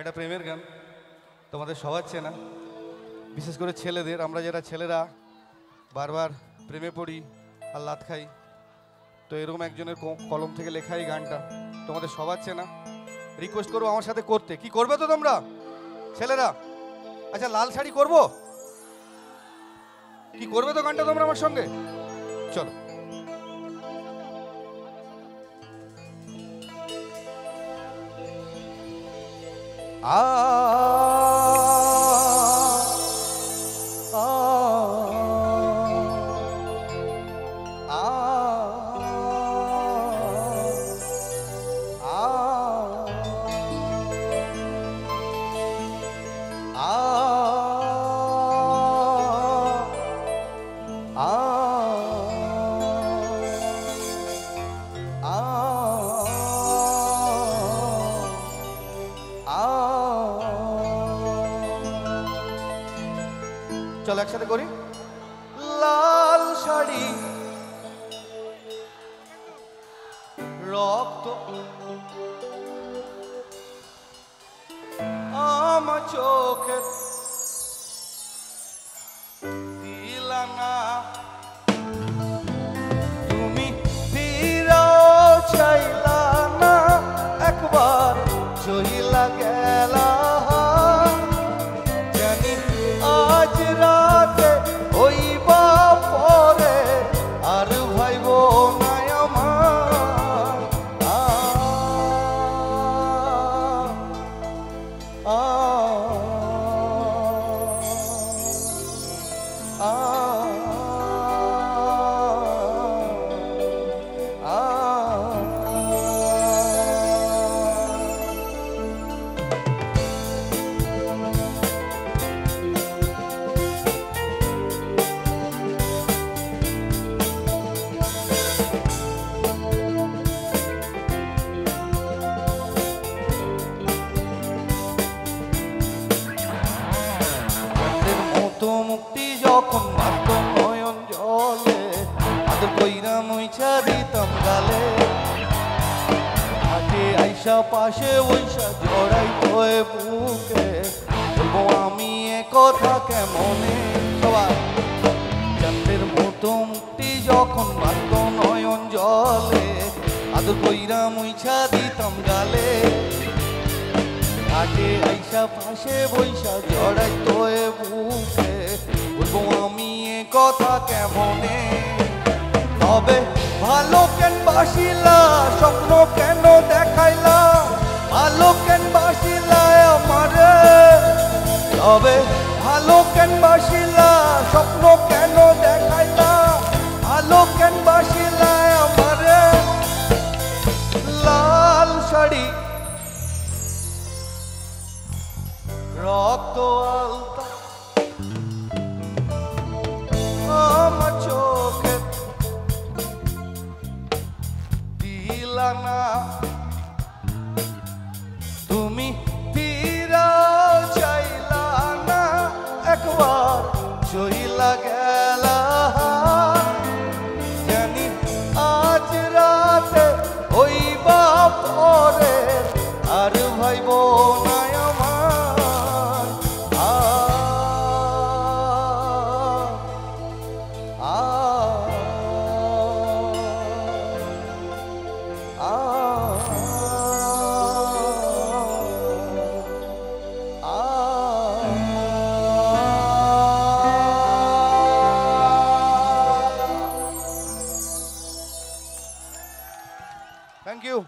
এটা প্রেমের গান, তোমাদের সবার চেনা, বিশেষ করে ছেলেদের। আমরা যারা ছেলেরা বারবার প্রেমে পড়ি আর লাত খাই, তো এরকম একজনের কলম থেকে লেখা এই গানটা তোমাদের সবার চেনা। রিকোয়েস্ট করবো আমার সাথে করতে। কি করবে তো তোমরা ছেলেরা? আচ্ছা, লাল শাড়ি করবো? কি করবে তো গানটা তোমরা আমার সঙ্গে? চলো। আ চলো একসাথে করি। লাল শাড়ি রক্ত আমার চোখে দিলা না, তুমি ফিরাও চাইলা না, একবার চইলা গেলা। জানি আজ রাতে হইবা পরে আর ভাইব না আমার। মুক্তি যখন মাত্র নয়ন জলে, আদর কইরা মুইছা দিতাম গালে। হাটে আইসা পাশে ওইসা জড়াই তোয়ে বুকে, বলবো আমি এ কথা কেমনে। সবাই চাঁদের মতো মুক্তি যখন মাত্র নয়ন জলে, আদর কইরা মুইছা দিতাম গালে। হাটে আইসা পাশে বৈশা জড়াই তোয়ে বুকে, বলবো আমি এ কথা কেমনে। তবে ভালো কেন বাসিলা, স্বপ্ন কেন দেখাইলা, ভালো কেন বাসিলা আমারে। তবে ভালো কেন বাসিলা, স্বপ্ন কেন দেখাইলা, ভালো কেন বাসিলা আমারে। লাল শাড়ি রক্ত আলতা আমার চোখে দিলা না, তুমি ফিরাও চাইলা না, একবার চইলা গেলা। জানি আজ রাতে হইবা পরে আর ভাইব না আমার। Thank you.